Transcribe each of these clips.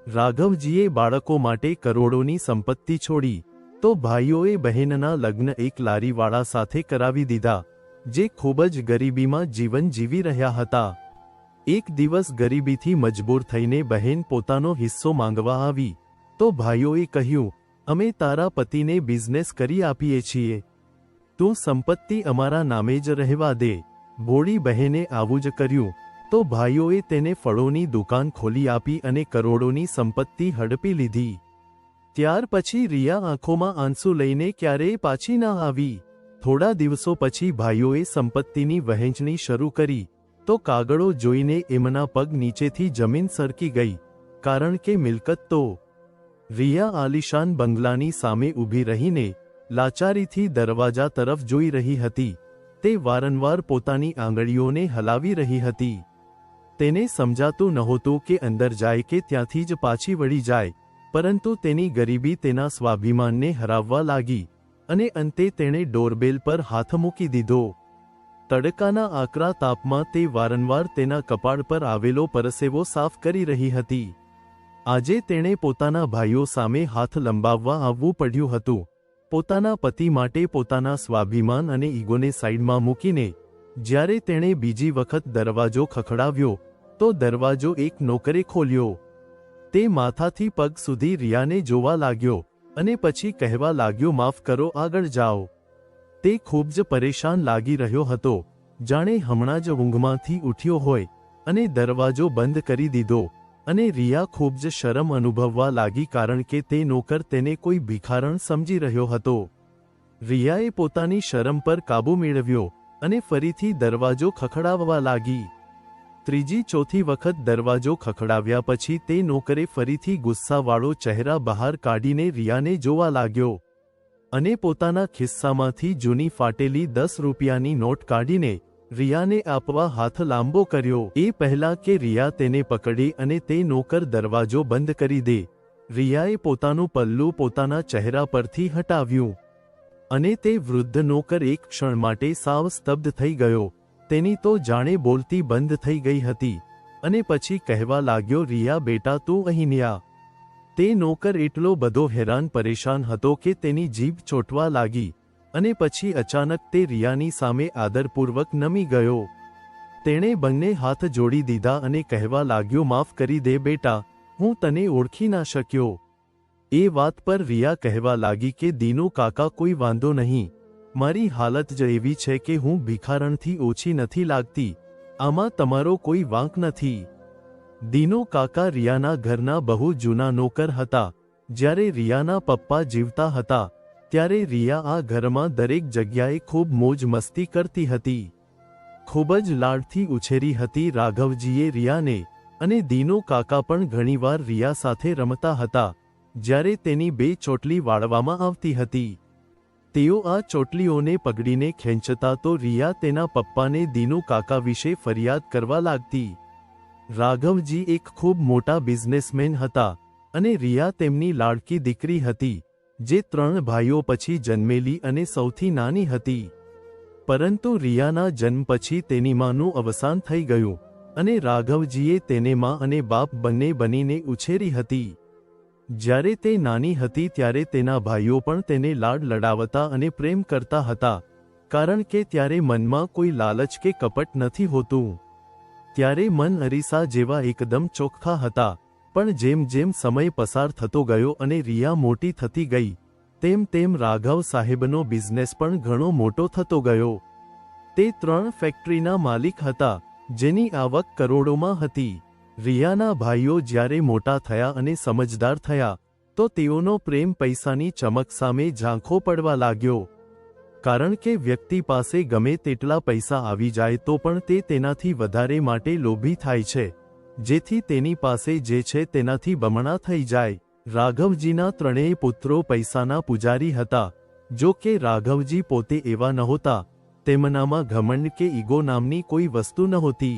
રાઘવજીએ બાળકો માટે કરોડોની સંપત્તિ છોડી તો ભાઈઓએ બહેનના લગ્ન એક લારીવાળા સાથે કરાવી દીધા, જે ખૂબ જ ગરીબીમાં જીવન જીવી રહ્યા હતા। એક દિવસ ગરીબીથી મજબૂર થઈને બહેન પોતાનો હિસ્સો માંગવા આવી તો ભાઈઓએ કહ્યું, અમે તારા પતિને બિઝનેસ કરી આપીએ છીએ, તું સંપત્તિ અમારા નામે જ રહેવા દે। ભોળી બહેને આવું જ કર્યું તો ભાઈઓએ તેને ફળોની દુકાન ખોલી આપી અને કરોડોની સંપત્તિ હડપી લીધી। ત્યાર પછી રિયા આંખોમાં આંસુ લઈને ક્યારેય પાછી ના આવી। થોડા દિવસો પછી ભાઈઓએ સંપત્તિની વહેંચણી શરૂ કરી તો કાગળો જોઈને એમના પગ નીચેથી જમીન સરકી ગઈ, કારણ કે મિલકત તો। રિયા આલિશાન બંગલાની સામે ઊભી રહીને લાચારીથી દરવાજા તરફ જોઈ રહી હતી। તે વારંવાર પોતાની આંગળીઓને હલાવી રહી હતી। તેને સમજાતું નહોતું કે અંદર જાય કે ત્યાંથી જ પાછી વળી જાય, પરંતુ તેની ગરીબી તેના સ્વાભિમાનને હરાવવા લાગી અને અંતે તેણે ડોરબેલ પર હાથ મૂકી દીધો। તડકાના આકરા તાપમાં તે વારંવાર તેના કપાળ પર આવેલો પરસેવો સાફ કરી રહી હતી। આજે તેણે પોતાના ભાઈઓ સામે હાથ લંબાવવા આવવું પડ્યું હતું। પોતાના પતિ માટે પોતાના સ્વાભિમાન અને ઈગોને સાઈડમાં મૂકીને જ્યારે તેણે બીજી વખત દરવાજો ખખડાવ્યો તો દરવાજો એક નોકરે ખોલ્યો। તે માથાથી પગ સુધી રિયાને જોવા લાગ્યો અને પછી કહેવા લાગ્યો, માફ કરો, આગળ જાઓ। તે ખૂબ જ પરેશાન લાગી રહ્યો હતો, જાણે હમણાં જ ઊંઘમાંથી ઉઠ્યો હોય, અને દરવાજો બંધ કરી દીધો। અને રિયા ખૂબ જ શરમ અનુભવવા લાગી, કારણ કે તે નોકર તેને કોઈ ભિખારણ સમજી રહ્યો હતો। રિયાએ પોતાની શરમ પર કાબૂ મેળવ્યો અને ફરીથી દરવાજો ખખડાવવા લાગી। ત્રીજી ચોથી વખત દરવાજો ખખડાવ્યા પછી તે નોકરે ફરીથી ગુસ્સાવાળો ચહેરા બહાર કાઢીને રિયાને જોવા લાગ્યો અને પોતાના ખિસ્સામાંથી જૂની ફાટેલી 10 રૂપિયાની નોટ કાઢીને રિયાને આપવા હાથ લાંબો કર્યો। એ પહેલા કે રિયા તેને પકડે અને તે નોકર દરવાજો બંધ કરી દે, રિયાએ પોતાનું પલ્લું પોતાના ચહેરા પરથી હટાવ્યું અને તે વૃદ્ધ નોકર એક ક્ષણ માટે સાવ સ્તબ્ધ થઈ ગયો। તેની તો જાણે બોલતી બંધ થઈ ગઈ હતી અને પછી કહેવા લાગ્યો, રિયા બેટા, તું અહીં ન્યા। તે નોકર એટલો બધો હેરાન પરેશાન હતો કે તેની જીભ ચોંટવા લાગી અને પછી અચાનક તે રિયાની સામે આદરપૂર્વક નમી ગયો। તેણે બંને હાથ જોડી દીધા અને કહેવા લાગ્યો, માફ કરી દે બેટા, હું તને ઓળખી ના શક્યો। એ વાત પર રિયા કહેવા લાગી કે દીનુ કાકા, કોઈ વાંધો નહીં, મારી હાલત જ એવી છે કે હું ભિખારણથી ઓછી નથી લાગતી, આમાં તમારો કોઈ વાંક નથી। દીનુ કાકા રિયાના ઘરના બહુ જૂના નોકર હતા। જ્યારે રિયાના પપ્પા જીવતા હતા ત્યારે રિયા આ ઘરમાં દરેક જગ્યાએ ખૂબ મોજ મસ્તી કરતી હતી, ખૂબ જ લાડથી ઉછેરી હતી રાઘવજીએ રિયાને, અને દીનુ કાકા પણ ઘણીવાર રિયા સાથે રમતા હતા જ્યારે તેની 2 ચોટલી વાળવામાં આવતી હતી। તેઓ આ ચોટલીઓને પકડીને ખેંચતા તો રિયા તેના પપ્પાને દીનુ કાકા વિશે ફરિયાદ કરવા લાગતી। રાઘવજી એક ખૂબ મોટા બિઝનેસમેન હતા અને રિયા તેમની લાડકી દીકરી હતી, જે 3 ભાઈઓ પછી જન્મેલી અને સૌથી નાની હતી। પરંતુ રિયાના જન્મ પછી તેની માનું અવસાન થઈ ગયું અને રાઘવજીએ તેને માં અને બાપ બંને બનીને ઉછેરી હતી। જ્યારે તે નાની હતી ત્યારે તેના ભાઈઓ પણ તેને લાડ લડાવતા અને પ્રેમ કરતા હતા, કારણ કે ત્યારે મનમાં કોઈ લાલચ કે કપટ નથી હોતું। ત્યારે મન અરીસા જેવા એકદમ ચોખ્ખા હતા, પણ જેમ જેમ સમય પસાર થતો ગયો અને રિયા મોટી થતી ગઈ તેમ તેમ રાઘવ સાહેબનો બિઝનેસ પણ ઘણો મોટો થતો ગયો। તે 3 ફેક્ટરીના માલિક હતા, જેની આવક કરોડોમાં હતી। રિયાના ભાઈઓ જ્યારે મોટા થયા અને સમજદાર થયા તો તેઓનો પ્રેમ પૈસાની ચમક સામે ઝાંખો પડવા લાગ્યો, કારણ કે વ્યક્તિ પાસે ગમે તેટલા પૈસા આવી જાય તો પણ તે તેનાથી વધારે માટે લોભી થાય છે, જેથી તેની પાસે જે છે તેનાથી બમણા થઈ જાય। રાઘવજીના 3 પુત્રો પૈસાના પૂજારી હતા। જો કે રાઘવજી પોતે એવા નહોતા, તેમનામાં ઘમંડ કે ઈગો નામની કોઈ વસ્તુ નહોતી,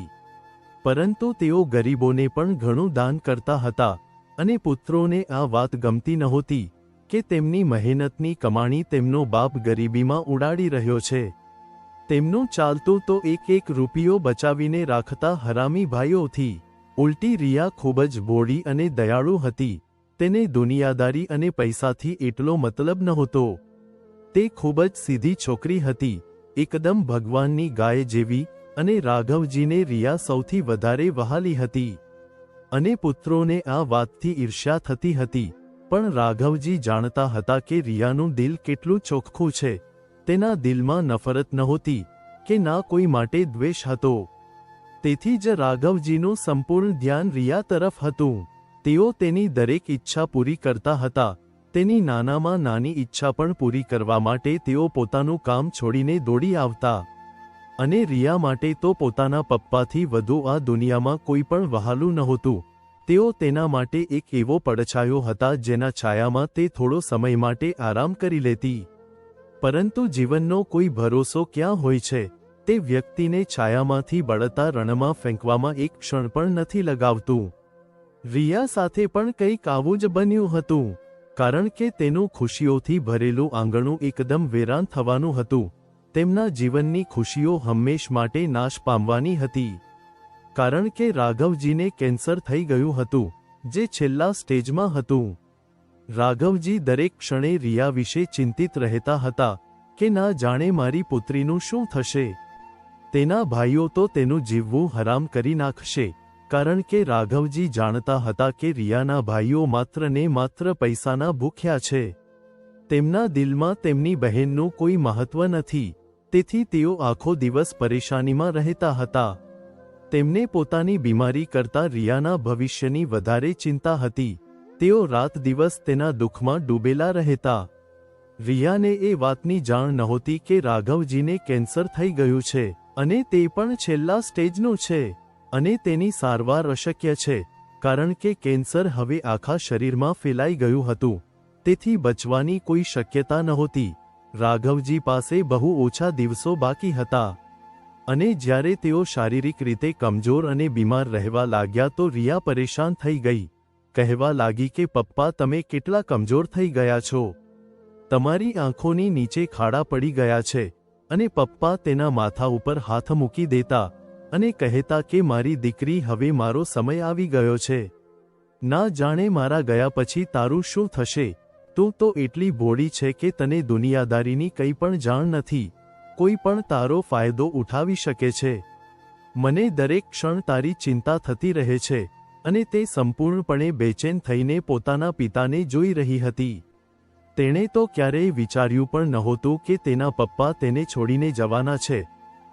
પરંતુ તેઓ ગરીબોને પણ ઘણું દાન કરતા હતા અને પુત્રોને આ વાત ગમતી નહોતી કે તેમની મહેનતની કમાણી તેમનો બાપ ગરીબીમાં ઉડાડી રહ્યો છે। તેમનું ચાલતું તો એક રૂપિયો બચાવીને રાખતા હરામી ભાઈઓથી ઉલટી રિયા ખૂબ જ ભોળી અને દયાળુ હતી. તેને દુનિયાદારી અને પૈસાથી એટલો મતલબ નહોતો. તે ખૂબ જ સીધી છોકરી હતી, એકદમ ભગવાનની ગાય જેવી, અને રાઘવજીને રિયા સૌથી વધારે વહાલી હતી. અને પુત્રોને આ વાતથી ઈર્ષ્યા થતી હતી, પણ રાઘવજી જાણતા હતા કે રિયાનું દિલ કેટલું ચોખ્ખું છે. તેના દિલમાં નફરત નહોતી કે ના કોઈ માટે દ્વેષ હતો. તેથી જ રાઘવજીનું સંપૂર્ણ ધ્યાન રિયા તરફ હતું. તેઓ તેની દરેક ઈચ્છા પૂરી કરતા હતા. તેની નાનામાં નાની ઈચ્છા પણ પૂરી કરવા માટે તેઓ પોતાનું કામ છોડીને દોડી આવતા. અને રિયા માટે તો પોતાના પપ્પાથી વધુ આ દુનિયામાં કોઈ પણ વહાલું નહોતું. તેઓ તેના માટે એક એવો પડછાયો હતા જેના છાયામાં તે થોડો સમય માટે આરામ કરી લેતી. પરંતુ જીવનનો કોઈ ભરોસો ક્યાં હોય છે? તે વ્યક્તિને છાયામાંથી બળતા રણમાં ફેંકવામાં એક ક્ષણ પણ નથી લગાવતું. રિયા સાથે પણ કંઈક આવું જ બન્યું હતું, કારણ કે તેનું ખુશીઓથી ભરેલું આંગણું એકદમ વેરાન થવાનું હતું. તેમના જીવનની ખુશીઓ હંમેશ માટે નાશ પામવાની હતી, કારણ કે રાઘવજીને કેન્સર થઈ ગયું હતું, જે છેલ્લા સ્ટેજમાં હતું. રાઘવજી દરેક ક્ષણે રિયા વિશે ચિંતિત રહેતા હતા કે ના જાણે મારી પુત્રીનું શું થશે. તેના ભાઈઓ તો તેનું જીવવું હરામ કરી નાખશે, કારણ કે રાઘવજી જાણતા હતા કે રિયાના ભાઈઓ માત્ર ને માત્ર પૈસાના ભૂખ્યા છે. તેમના દિલમાં તેમની બહેનનું કોઈ મહત્વ નથી. તેથી તેઓ આખો દિવસ પરેશાનીમાં રહેતા હતા. તેમને પોતાની બીમારી કરતાં રિયાના ભવિષ્યની વધારે ચિંતા હતી. તેઓ રાત દિવસ તેના દુઃખમાં ડૂબેલા રહેતા. રિયાને એ વાતની જાણ નહોતી કે રાઘવજીને કેન્સર થઈ ગયું છે, અને તે પણ છેલ્લા સ્ટેજનું છે, અને તેની સારવાર અશક્ય છે, કારણ કે કેન્સર હવે આખા શરીરમાં ફેલાઈ ગયું હતું. તેથી બચવાની કોઈ શક્યતા નહોતી. રાઘવજી પાસે બહુ ઓછા દિવસો બાકી હતા. અને જ્યારે તેઓ શારીરિક રીતે કમજોર અને બીમાર રહેવા લાગ્યા તો રિયા પરેશાન થઈ ગઈ. કહેવા લાગી કે પપ્પા, તમે કેટલા કમજોર થઈ ગયા છો. તમારી આંખોની નીચે ખાડા પડી ગયા છે. અને પપ્પા તેના માથા ઉપર હાથ મૂકી દેતા અને કહેતા કે મારી દીકરી, હવે મારો સમય આવી ગયો છે. ના જાણે મારા ગયા પછી તારું શું થશે. તું તો એટલી ભોળી છે કે તને દુનિયાદારીની કંઈ પણ જાણ નથી. કોઈ પણ તારો ફાયદો ઉઠાવી શકે છે. મને દરેક ક્ષણ તારી ચિંતા થતી રહે છે. અને તે સંપૂર્ણપણે બેચેન થઈને પોતાના પિતાને જોઈ રહી હતી. તેણે તો ક્યારેય વિચાર્યું પણ નહોતું કે તેના પપ્પા તેને છોડીને જવાના છે,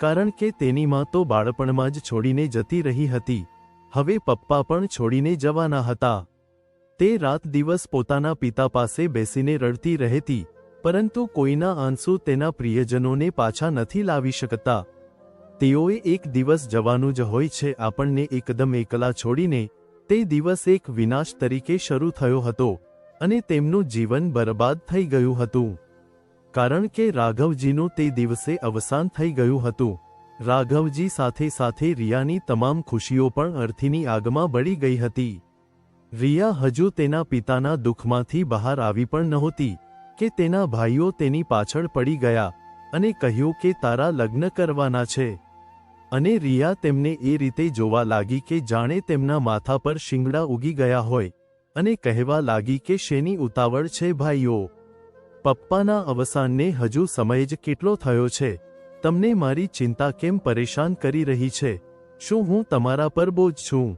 કારણ કે તેની માં તો બાળપણમાં જ છોડીને જતી રહી હતી. હવે પપ્પા પણ છોડીને જવાના હતા. તે રાત દિવસ પોતાના પિતા પાસે બેસીને રડતી રહેતી, પરંતુ કોઈના આંસુ તેના પ્રિયજનોને પાછા નથી લાવી શકતા. તેઓએ એક દિવસ જવાનું જ હોય છે આપણને એકદમ એકલા છોડીને. તે દિવસ એક વિનાશ તરીકે શરૂ થયો હતો, અને તેમનું જીવન બરબાદ થઈ ગયું હતું, કારણ કે રાઘવજીનું તે દિવસે અવસાન થઈ ગયું હતું. રાઘવજી સાથે સાથે રિયાની તમામ ખુશીઓ પણ અર્થીની આગમાં બળી ગઈ હતી. રિયા હજુ તેના પિતાના દુઃખમાંથી બહાર આવી પણ નહોતી કે તેના ભાઈઓ તેની પાછળ પડી ગયા અને કહ્યું કે તારા લગ્ન કરવાના છે. અને રિયા તેમને એ રીતે જોવા લાગી કે જાણે તેમના માથા પર શિંગડા ઉગી ગયા હોય, અને કહેવા લાગી કે શેની ઉતાવળ છે ભાઈઓ. પપ્પાના અવસાનને હજુ સમય જ કેટલો થયો છે. તમને મારી ચિંતા કેમ પરેશાન કરી રહી છે? શું હું તમારા પર બોજ છું?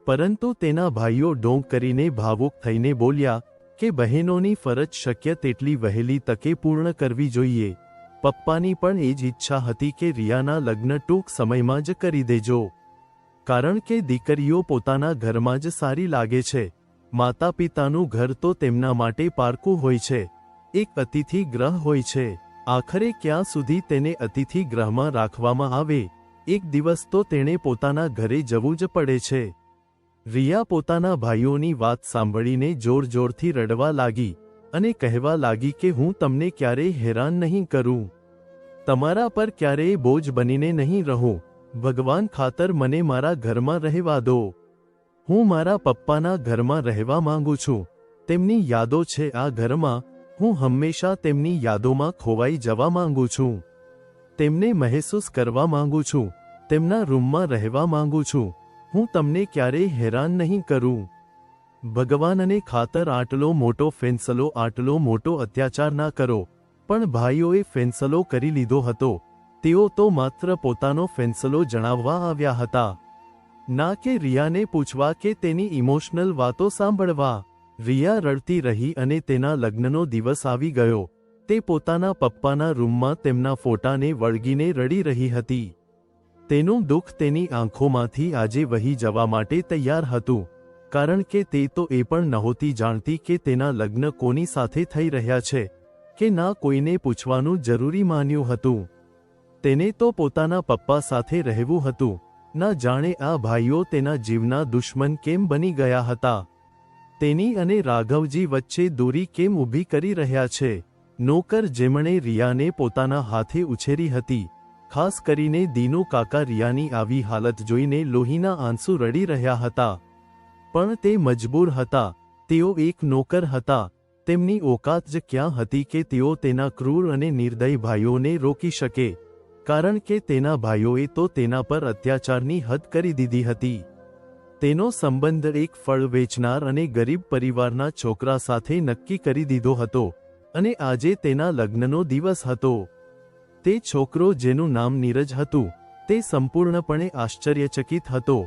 પરંતુ તેના ભાઈઓ ડોંગ કરીને ભાવુક થઈને બોલ્યા કે બહેનોની ફરજ શક્ય તેટલી વહેલી તકે પૂર્ણ કરવી જોઈએ. પપ્પાની પણ એ જ ઈચ્છા હતી કે રિયાના લગ્ન ટૂંક સમયમાં જ કરી દેજો, કારણ કે દીકરીઓ પોતાના ઘરમાં જ સારી લાગે છે. માતા પિતાનું ઘર તો તેમના માટે પારકું હોય છે, એક અતિથિ ગ્રહ હોય છે. આખરે ક્યાં સુધી તેને અતિથિ ગ્રહમાં રાખવામાં આવે? એક દિવસ તો તેણે પોતાના ઘરે જવું જ પડે છે. રિયા પોતાના ભાઈઓની વાત સાંભળીને જોર જોરથી રડવા લાગી અને કહેવા લાગી કે હું તમને ક્યારેય હેરાન નહીં કરું, તમારા પર ક્યારેય બોજ બનીને નહીં રહું. ભગવાન ખાતર મને મારા ઘરમાં રહેવા દો. હું મારા પપ્પાના ઘરમાં રહેવા માંગુ છું. તેમની યાદો છે આ ઘરમાં. હું હંમેશા તેમની યાદોમાં ખોવાઈ જવા માંગુ છું. તેમને મહેસૂસ કરવા માંગુ છું. તેમના રૂમમાં રહેવા માંગુ છું. હું તમને ક્યારેય હેરાન નહીં કરું. ભગવાનને ખાતર આટલો મોટો ફેંસલો, આટલો મોટો અત્યાચાર ના કરો. પણ ભાઈઓએ ફેંસલો કરી લીધો હતો. તેઓ તો માત્ર પોતાનો ફેંસલો જણાવવા આવ્યા હતા, ના કે રિયાને પૂછવા કે તેની ઇમોશનલ વાતો સાંભળવા. રિયા રડતી રહી અને તેના લગ્નનો દિવસ આવી ગયો. તે પોતાના પપ્પાના રૂમમાં તેમના ફોટાને વળગીને રડી રહી હતી. તેનું દુઃખ તેની આંખોમાંથી આજે વહી જવા માટે તૈયાર હતું, કારણ કે તે તો એ પણ નહોતી જાણતી કે તેના લગ્ન કોની સાથે થઈ રહ્યા છે, કે ના કોઈને પૂછવાનું જરૂરી માન્યું હતું. તેને તો પોતાના પપ્પા સાથે રહેવું હતું. ના જાણે આ ભાઈઓ તેના જીવના દુશ્મન કેમ બની ગયા હતા. તેની અને રાઘવજી વચ્ચે દૂરી કેમ ઊભી કરી રહ્યા છે. નોકર જેમણે રિયાને પોતાના હાથે ઉછેરી હતી, ખાસ કરીને દીનુ કાકા, રિયાની આવી હાલત જોઈને લોહીના આંસુ રડી રહ્યા હતા. પણ તે મજબૂર હતા. તેઓ એક નોકર હતા. તેમની ઓકાત જ ક્યાં હતી કે તેઓ તેના ક્રૂર અને નિર્દય ભાઈઓને રોકી શકે, કારણ કે તેના ભાઈઓએ તો તેના પર અત્યાચારની હદ કરી દીધી હતી. તેનો સંબંધ એક ફળ વેચનાર અને ગરીબ પરિવારના છોકરા સાથે નક્કી કરી દીધો હતો, અને આજે તેના લગ્નનો દિવસ હતો. તે છોકરો, જેનું નામ નીરજ હતું, તે સંપૂર્ણપણે આશ્ચર્યચકિત હતો.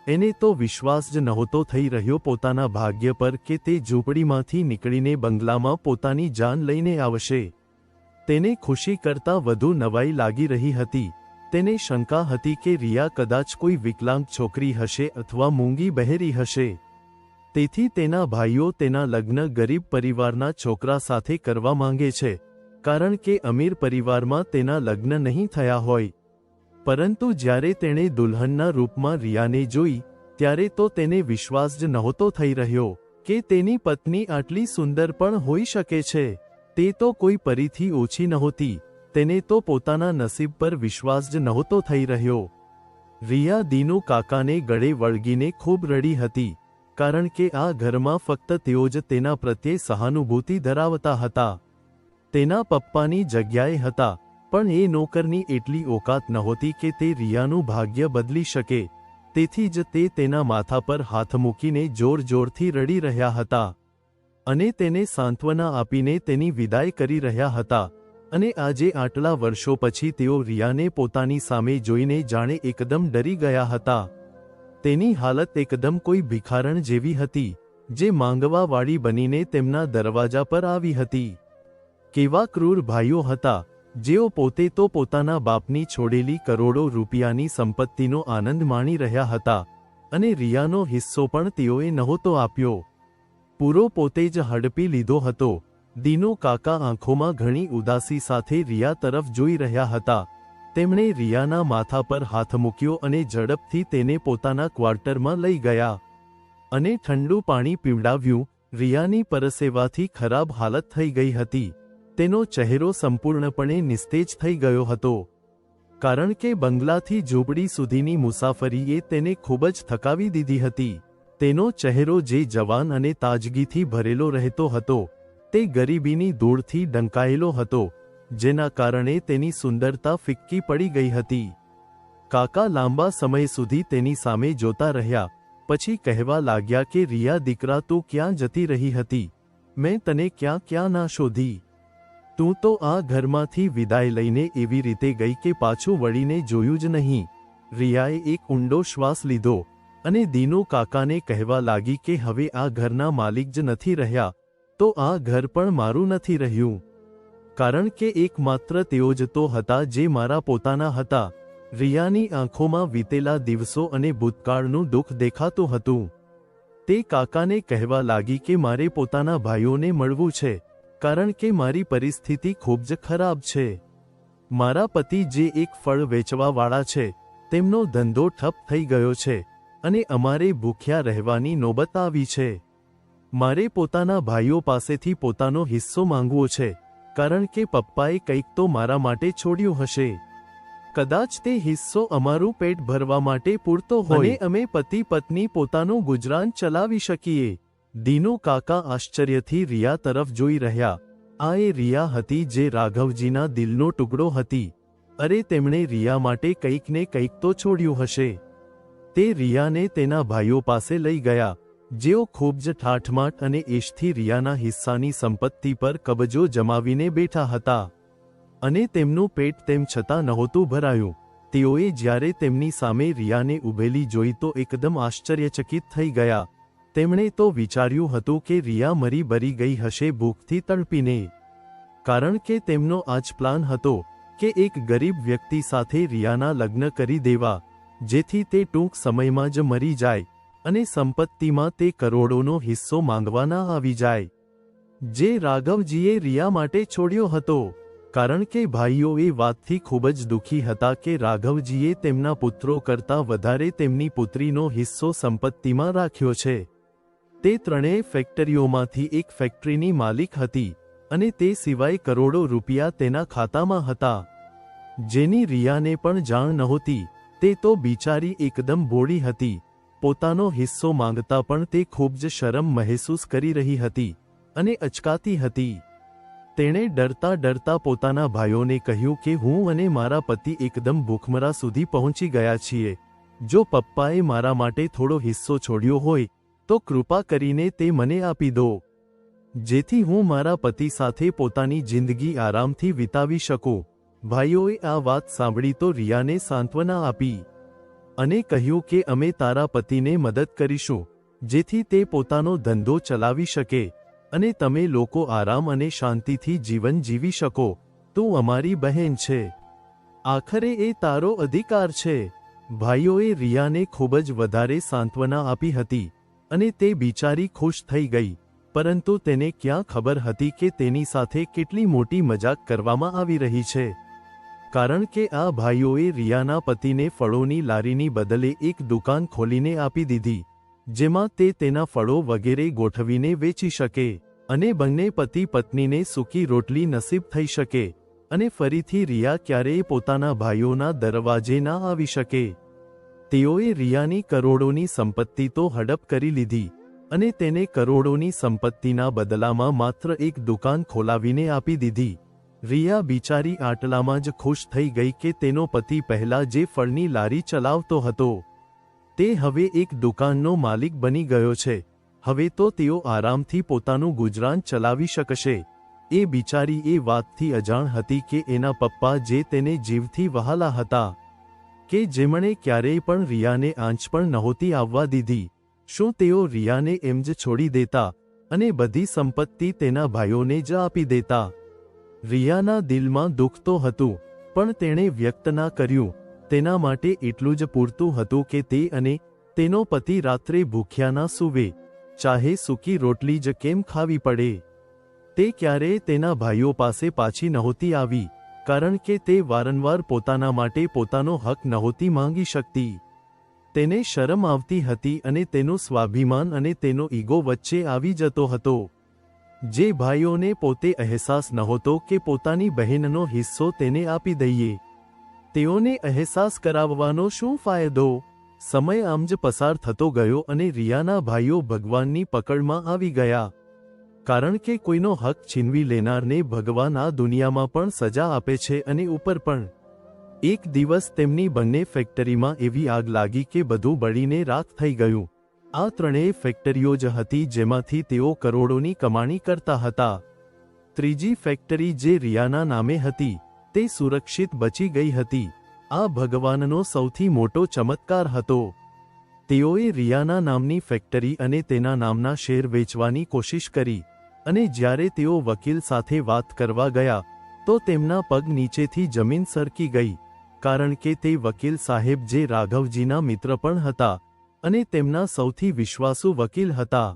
એને તો વિશ્વાસ જ નહોતો થઈ રહ્યો પોતાના ભાગ્ય પર કે તે ઝૂંપડીમાંથી નીકળીને બંગલામાં પોતાની જાન લઈને આવશે. તેને ખુશી કરતાં વધુ નવાઈ લાગી રહી હતી. તેને શંકા હતી કે રિયા કદાચ કોઈ વિકલાંગ છોકરી હશે અથવા મૂંગી બહેરી હશે. તેથી તેના ભાઈઓ તેના લગ્ન ગરીબ પરિવારના છોકરા સાથે કરવા માંગે છે, કારણ કે અમીર પરિવારમાં તેના લગ્ન નહીં થયા હોય. પરંતુ જ્યારે તેણે દુલ્હનના રૂપમાં રિયાને જોઈ, ત્યારે તો તેને વિશ્વાસ જ નહોતો થઈ રહ્યો કે તેની પત્ની આટલી સુંદર પણ હોઈ શકે છે. તે તો કોઈ પરીથી ઓછી નહોતી. તેને તો પોતાના નસીબ પર વિશ્વાસ જ નહોતો થઈ રહ્યો. રિયા દીનુ કાકાને ગળે વળગીને ખૂબ રડી હતી, કારણ કે આ ઘરમાં ફક્ત તેઓ જ તેના પ્રત્યે સહાનુભૂતિ ધરાવતા હતા. તેના પપ્પાની જગ્યાએ હતા, પણ એ નોકરની એટલી ઓકાત નહોતી કે તે રિયાનું ભાગ્ય બદલી શકે. તેથી જ તે તેના માથા પર હાથ મૂકીને જોર જોરથી રડી રહ્યા હતા, અને તેને સાંત્વના આપીને તેની વિદાય કરી રહ્યા હતા. અને આજે આટલા વર્ષો પછી તેઓ રિયાને પોતાની સામે જોઈને જાણે એકદમ ડરી ગયા હતા. તેની હાલત એકદમ કોઈ ભિખારણ જેવી હતી, જે માંગવાવાળી બનીને તેમના દરવાજા પર આવી હતી. કેવા ક્રૂર ભાઈઓ હતા, જેઓ પોતે તો પોતાના બાપની છોડેલી કરોડો રૂપિયાની સંપત્તિનો આનંદ માણી રહ્યા હતા, અને રિયાનો હિસ્સો પણ તેઓએ નહોતો આપ્યો. પૂરો પોતે જ હડપી લીધો હતો. દીનુ કાકા આંખોમાં ઘણી ઉદાસી સાથે રિયા તરફ જોઈ રહ્યા હતા. તેમણે રિયાના માથા પર હાથ મૂક્યો અને ઝડપથી તેને પોતાના ક્વાર્ટરમાં લઈ ગયા અને ઠંડુ પાણી પીવડાવ્યું. રિયાની પરસેવાથી ખરાબ હાલત થઈ ગઈ હતી. તેનો ચહેરો સંપૂર્ણપણે નિસ્તેજ થઈ ગયો હતો, કારણ કે બંગલાથી ઝૂંપડી સુધીની મુસાફરીએ તેને ખૂબ જ થકાવી દીધી હતી. તેનો ચહેરો જે જવાન અને તાજગીથી ભરેલો રહેતો હતો, તે ગરીબીની ધૂળથી ઢંકાયેલો હતો, જેના કારણે તેની સુંદરતા ફિક્કી પડી ગઈ હતી. કાકા લાંબા સમય સુધી તેની સામે જોતા રહ્યા, પછી કહેવા લાગ્યા કે રિયા દીકરા, તું ક્યાં જતી રહી હતી? મેં તને ક્યાં ક્યાં ના શોધી. તું તો આ ઘરમાંથી વિદાય લઈને એવી રીતે ગઈ કે પાછું વળીને જોયું જ નહીં. રિયાએ એક ઊંડો શ્વાસ લીધો અને દીનુ કાકાને કહેવા લાગી કે હવે આ ઘરના માલિક જ નથી રહ્યા, તો આ ઘર પણ મારું નથી રહ્યું, કારણ કે એકમાત્ર તેઓ જ તો હતા જે મારા પોતાના હતા. રિયાની આંખોમાં વીતેલા દિવસો અને ભૂતકાળનું દુઃખ દેખાતું હતું. તે કાકાને કહેવા લાગી કે મારે પોતાના ભાઈઓને મળવું છે, કારણ કે મારી પરિસ્થિતિ ખૂબ જ ખરાબ છે. મારા પતિ જે એક ફળ વેચવાવાળા છે, તેમનો ધંધો ઠપ થઈ ગયો છે, અને અમારે ભૂખ્યા રહેવાની નોબત આવી છે. મારે પોતાના ભાઈઓ પાસેથી પોતાનો હિસ્સો માંગવો છે, કારણ કે પપ્પાએ કંઈક તો મારા માટે છોડ્યું હશે. કદાચ તે હિસ્સો અમારું પેટ ભરવા માટે પૂરતો હોય અને અમે પતિ પત્ની પોતાનું ગુજરાન ચલાવી શકીએ. દીનુ કાકા આશ્ચર્યથી રિયા તરફ જોઈ રહ્યા. આ એ રિયા હતી જે રાઘવજીના દિલનો ટુકડો હતી. અરે, તેમણે રિયા માટે કંઈક ને કંઈક તો છોડ્યું હશે. તે રિયાને તેના ભાઈઓ પાસે લઈ ગયા, જેઓ ખૂબ જ ઠાઠમાઠ અને એશથી રિયાના હિસ્સાની સંપત્તિ પર કબજો જમાવીને બેઠા હતા, અને તેમનું પેટ તેમ છતાં નહોતું ભરાયું. તેઓએ જ્યારે તેમની સામે રિયાને ઊભેલી જોઈ તો એકદમ આશ્ચર્યચકિત થઈ ગયા. તેમણે તો વિચાર્યું હતું કે રિયા મરી બરી ગઈ હશે ભૂખથી તડપીને, કારણ કે તેમનો આ જ પ્લાન હતો કે એક ગરીબ વ્યક્તિ સાથે રિયાના લગ્ન કરી દેવા, જેથી તે ટૂંક સમયમાં જ મરી જાય અને સંપત્તિમાં તે કરોડોનો હિસ્સો માંગવા ન આવી જાય, જે રાઘવજીએ રિયા માટે છોડ્યો હતો. કારણ કે ભાઈઓ એ વાતથી ખૂબ જ દુઃખી હતા કે રાઘવજીએ તેમના પુત્રો કરતાં વધારે તેમની પુત્રીનો હિસ્સો સંપત્તિમાં રાખ્યો છે. તે ત્રણેય ફેક્ટરીઓમાંથી એક ફેક્ટરીની માલિક હતી, અને તે સિવાય કરોડો રૂપિયા તેના ખાતામાં હતા, જેની રિયાને પણ જાણ નહોતી. તે તો બિચારી એકદમ ભોળી હતી. પોતાનો હિસ્સો માંગતા પણ તે ખૂબ જ શરમ મહેસૂસ કરી રહી હતી અને અચકાતી હતી. તેણે ડરતા ડરતા પોતાના ભાઈઓને કહ્યું કે હું અને મારા પતિ એકદમ ભૂખમરા સુધી પહોંચી ગયા છીએ. જો પપ્પાએ મારા માટે થોડો હિસ્સો છોડ્યો હોય તો કૃપા કરીને તે મને આપી દો, જેથી હું મારા પતિ સાથે પોતાની જિંદગી આરામથી વિતાવી શકું. ભાઈઓએ આ વાત સાંભળી તો રિયાને સાંત્વના આપી અને કહ્યું કે અમે તારા પતિને મદદ કરીશું, જેથી તે પોતાનો ધંધો ચલાવી શકે અને તમે લોકો આરામ અને શાંતિથી જીવન જીવી શકો. તું અમારી બહેન છે, આખરે એ તારો અધિકાર છે. ભાઈઓએ રિયાને ખૂબ જ વધારે સાંત્વના આપી હતી અને તે બિચારી ખુશ થઈ ગઈ, પરંતુ તેને ક્યાં ખબર હતી કે તેની સાથે કેટલી મોટી મજાક કરવામાં આવી રહી છે. કારણ કે આ ભાઈઓએ રિયાના પતિને ફળોની લારીની બદલે એક દુકાન ખોલીને આપી દીધી, જેમાં તે તેના ફળો વગેરે ગોઠવીને વેચી શકે અને બંને પતિ પત્નીને સૂકી રોટલી નસીબ થઈ શકે અને ફરીથી રિયા ક્યારેય પોતાના ભાઈઓના દરવાજે ના આવી શકે. તેઓએ રિયાની કરોડોની સંપત્તિ તો હડપ કરી લીધી અને તેને કરોડોની સંપત્તિના બદલામાં માત્ર એક દુકાન ખોલાવીને આપી દીધી. રિયા બિચારી આટલામાં જ ખુશ થઈ ગઈ કે તેનો પતિ પહેલા જે ફળની લારી ચલાવતો હતો તે હવે એક દુકાનનો માલિક બની ગયો છે. હવે તો તેઓ આરામથી પોતાનું ગુજરાન ચલાવી શકશે. એ બિચારી એ વાતથી અજાણ હતી કે એના પપ્પા જે તેને જીવથી વહાલા હતા, કે જેમણે ક્યારેય પણ રિયાને આંચ પણ નહોતી આવવા દીધી, શું તેઓ રિયાને એમ જ છોડી દેતા અને બધી સંપત્તિ તેના ભાઈઓને જ આપી દેતા? રિયાના દિલમાં દુઃખ તો હતું, પણ તેણે વ્યક્ત ના કર્યું. તેના માટે એટલું જ પૂરતું હતું કે તે અને તેનો પતિ રાત્રે ભૂખ્યા ના સૂવે, ચાહે સૂકી રોટલી જ કેમ ખાવી પડે. તે ક્યારેય તેના ભાઈઓ પાસે પાછી નહોતી આવી, કારણ કે તે વારંવાર પોતાના માટે પોતાનો હક નહોતી માંગી શકતી. તેને શરમ આવતી હતી અને તેનું સ્વાભિમાન અને તેનો ઈગો વચ્ચે આવી જતો હતો, જે ભાઈઓને પોતે અહેસાસ નહોતો કે પોતાની બહેનનો હિસ્સો તેને આપી દઈએ. તેઓને અહેસાસ કરાવવાનો શું ફાયદો? સમય આમ જ પસાર થતો ગયો અને રિયાના ભાઈઓ ભગવાનની પકડમાં આવી ગયા, કારણ કે કોઈનો હક છીનવી લેનારને ભગવાન આ દુનિયામાં પણ સજા આપે છે અને ઉપર પણ. એક દિવસ તેમની બંને ફેક્ટરીમાં એવી આગ લાગી કે બધું બળીને રાખ થઈ ગયું. આ ત્રણેય ફેક્ટરીઓ જ હતી જેમાંથી તેઓ કરોડોની કમાણી કરતા હતા. ત્રીજી ફેક્ટરી જે રિયાના નામે હતી તે સુરક્ષિત બચી ગઈ હતી. આ ભગવાનનો સૌથી મોટો ચમત્કાર હતો. તેઓએ રિયાના નામની ફેક્ટરી અને તેના નામના શેર વેચવાની કોશિશ કરી, અને જ્યારે તેઓ વકીલ સાથે વાત કરવા ગયા તો તેમના પગ નીચેથી જમીન સરકી ગઈ, કારણ કે તે વકીલ સાહેબ જે રાઘવજીના મિત્ર પણ હતા અને તેમના સૌથી વિશ્વાસુ વકીલ હતા.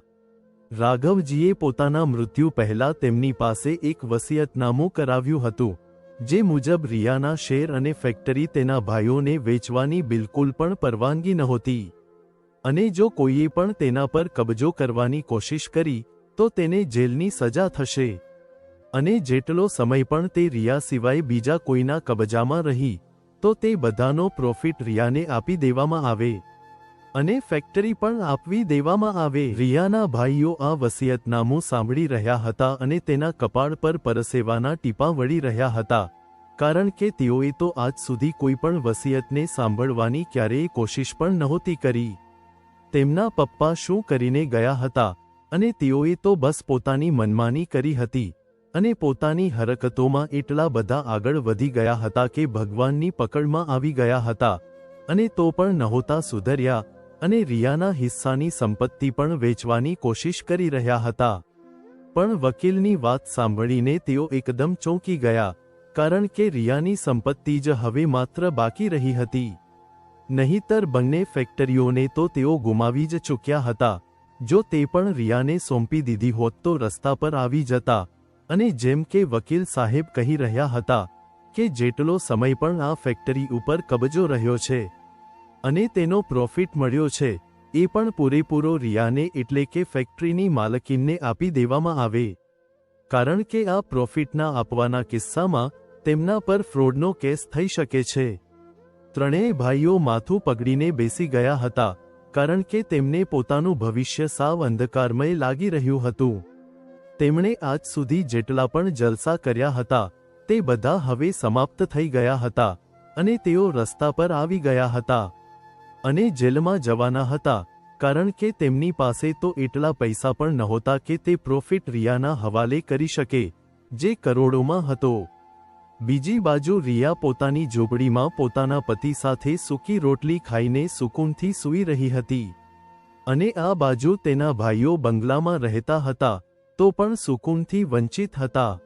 રાઘવજીએ પોતાના મૃત્યુ પહેલા તેમની પાસે એક વસિયતનામું કરાવ્યું હતું, જે મુજબ રિયાના શેર અને ફેક્ટરી તેના ભાઈઓને વેચવાની બિલકુલ પણ પરવાનગી નહોતી, અને જો કોઈએ પણ તેના પર કબજો કરવાની કોશિશ કરી તો તેને જેલની સજા થશે. અને જેટલો સમય પણ તે રિયા સિવાય બીજા કોઈના કબજામાં રહી તો તે બધાનો પ્રોફિટ રિયાને આપી દેવામાં આવે અને ફેક્ટરી પણ આપવી દેવામાં આવે. રિયાના ભાઈઓ આ વસિયતનામું સાંભળી રહ્યા હતા અને તેના કપાળ પર પરસેવાના ટીપાં વળી રહ્યા હતા, કારણ કે તેઓએ તો આજ સુધી કોઈ પણ વસિયતને સાંભળવાની ક્યારેય કોશિશ પણ નહોતી કરી. તેમના પપ્પા શું કરીને ગયા હતા અને તેઓએ તો બસ પોતાની મનમાની કરી હતી અને પોતાની હરકતોમાં એટલા બધા આગળ વધી ગયા હતા કે ભગવાનની પકડમાં આવી ગયા હતા અને તો પણ નહોતા સુધર્યા અને રિયાના હિસ્સાની સંપત્તિ પણ વેચવાની કોશિશ કરી રહ્યા હતા. પણ વકીલની વાત સાંભળીને તેઓ એકદમ ચોંકી ગયા, કારણ કે રિયાની સંપત્તિ જ હવે માત્ર બાકી રહી હતી. નહીંતર બંને ફેક્ટરીઓને તો તેઓ ગુમાવી જ ચૂક્યા હતા. જો તે પણ રિયાને સોંપી દીધી હોત તો રસ્તા પર આવી જતા. અને જેમ કે વકીલ સાહેબ કહી રહ્યા હતા કે જેટલો સમય પણ આ ફેક્ટરી ઉપર કબજો રહ્યો છે અને તેનો પ્રોફિટ મળ્યો છે એ પણ પૂરેપૂરો રિયાને એટલે કે ફેક્ટરીની માલકીનને આપી દેવામાં આવે, કારણ કે આ પ્રોફિટના આપવાના કિસ્સામાં તેમના પર ફ્રોડનો કેસ થઈ શકે છે. ત્રણેય ભાઈઓ માથું પકડીને બેસી ગયા હતા, કારણ કે તેમને પોતાનું ભવિષ્ય સાવ અંધકારમય લાગી રહ્યું હતું. તેમણે આજ સુધી જેટલા પણ જલસા કર્યા હતા તે બધા હવે સમાપ્ત થઈ ગયા હતા અને તેઓ રસ્તા પર આવી ગયા હતા અને જેલમાં જવાના હતા, કારણ કે તેમની પાસે તો એટલા પૈસા પણ નહોતા કે તે પ્રોફિટ રિયાના હવાલે કરી શકે, જે કરોડોમાં હતો. બીજી બાજુ રિયા પોતાની ઝૂંપડીમાં પોતાના પતિ સાથે સૂકી રોટલી ખાઈને સુકૂનથી સૂઈ રહી હતી અને આ બાજુ તેના ભાઈઓ બંગલામાં રહેતા હતા તો પણ સુકૂનથી વંચિત હતા,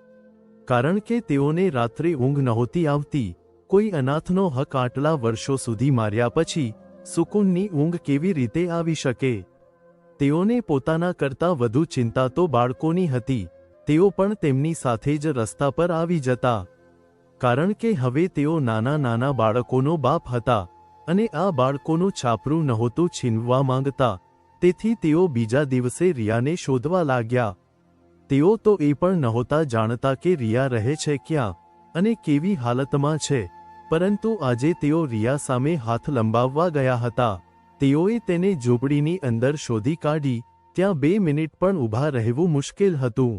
કારણ કે તેઓને રાત્રે ઊંઘ નહોતી આવતી. કોઈ અનાથનો હક આટલા વર્ષો સુધી માર્યા પછી સુકૂનની ઊંઘ કેવી રીતે આવી શકે? તેઓને પોતાના કરતાં વધુ ચિંતા તો બાળકોની હતી. તેઓ પણ તેમની સાથે જ રસ્તા પર આવી જતા, કારણ કે હવે તેઓ નાના નાના બાળકોનો બાપ હતા અને આ બાળકોનું છાપરું નહોતું છીનવવા માંગતા. તેથી તેઓ બીજા દિવસે રિયાને શોધવા લાગ્યા. તેઓ તો એ પણ નહોતા જાણતા કે રિયા રહે છે ક્યાં અને કેવી હાલતમાં છે, પરંતુ આજે તેઓ રિયા સામે હાથ લંબાવવા ગયા હતા. તેઓએ તેને ઝૂંપડીની અંદર શોધી કાઢી. ત્યાં 2 મિનિટ પણ ઊભા રહેવું મુશ્કેલ હતું.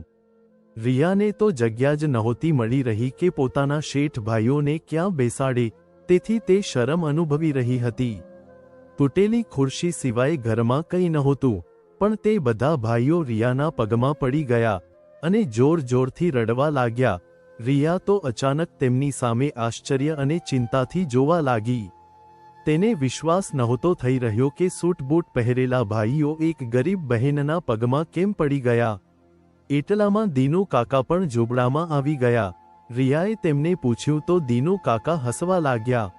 રિયાને તો જગ્યા જ નહોતી મળી રહી કે પોતાના શેઠ ભાઈઓને ક્યાં બેસાડે, તેથી તે શરમ અનુભવી રહી હતી. તૂટેલી ખુરશી સિવાય ઘરમાં કંઈ નહોતું, પણ તે બધા ભાઈઓ રિયાના પગમાં પડી ગયા અને જોર જોરથી રડવા લાગ્યા. રિયા તો અચાનક તેમની સામે આશ્ચર્ય અને ચિંતાથી જોવા લાગી. તેને વિશ્વાસ નહોતો થઈ રહ્યો કે સૂટ બૂટ પહેરેલા ભાઈઓ એક ગરીબ બહેનના પગમાં કેમ પડી ગયા. એટલામાં દીનુ કાકા પણ ઝૂંપડામાં આવી ગયા. રિયાએ તેમને પૂછ્યું તો દીનુ કાકા હસવા લાગ્યા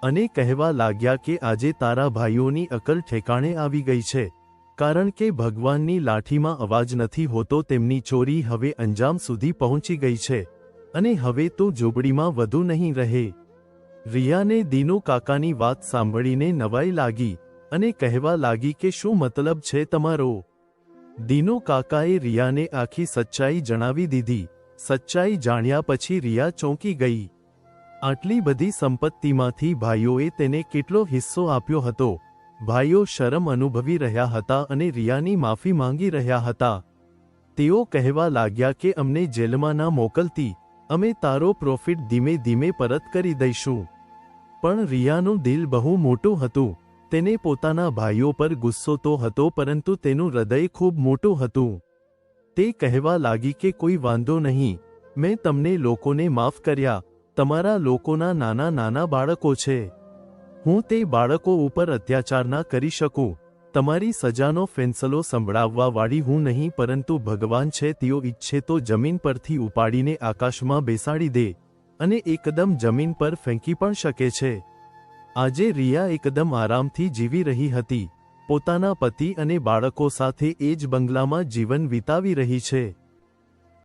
અને કહેવા લાગ્યા કે આજે તારા ભાઈઓની અકલ ઠેકાણે આવી ગઈ છે, કારણ કે ભગવાનની લાઠીમાં અવાજ નથી હોતો. તેમની ચોરી હવે અંજામ સુધી પહોંચી ગઈ છે અને હવે તું ઝૂંપડીમાં વધુ નહીં રહે. રિયાને દીનુ કાકાની વાત સાંભળીને નવાઈ લાગી અને કહેવા લાગી કે શું મતલબ છે તમારો? દીનુ કાકાએ રિયાને આખી સચ્ચાઈ જણાવી દીધી. સચ્ચાઈ જાણ્યા પછી રિયા ચોંકી ગઈ. આટલી બધી સંપત્તિમાંથી ભાઈઓએ તેને કેટલો હિસ્સો આપ્યો હતો? ભાઈઓ શરમ અનુભવી રહ્યા હતા અને રિયાની માફી માંગી રહ્યા હતા. તેઓ કહેવા લાગ્યા કે અમને જેલમાં ના મોકલતી, અમે તારો પ્રોફિટ ધીમે ધીમે પરત કરી દઈશું. પણ રિયાનું દિલ બહુ મોટું હતું. તેને પોતાના ભાઈઓ પર ગુસ્સો તો હતો, પરંતુ તેનું હૃદય ખૂબ મોટું હતું. તે કહેવા લાગી કે કોઈ વાંધો નહીં, મેં તમને લોકોને માફ કર્યા. તમારા લોકોના નાના નાના બાળકો છે. હું તે બાળકો ઉપર અત્યાચાર ના કરી શકું. તમારી સજાનો ફેંસલો સંભળાવવા વાળી હું નહીં, પરંતુ ભગવાન છે. તેઓ ઈચ્છે તો જમીન પરથી ઉપાડીને આકાશમાં બેસાડી દે અને એકદમ જમીન પર ફેંકી પણ શકે છે. આજે રિયા એકદમ આરામથી જીવી રહી હતી. પોતાના પતિ અને બાળકો સાથે એ જ બંગલામાં જીવન વિતાવી રહી છે.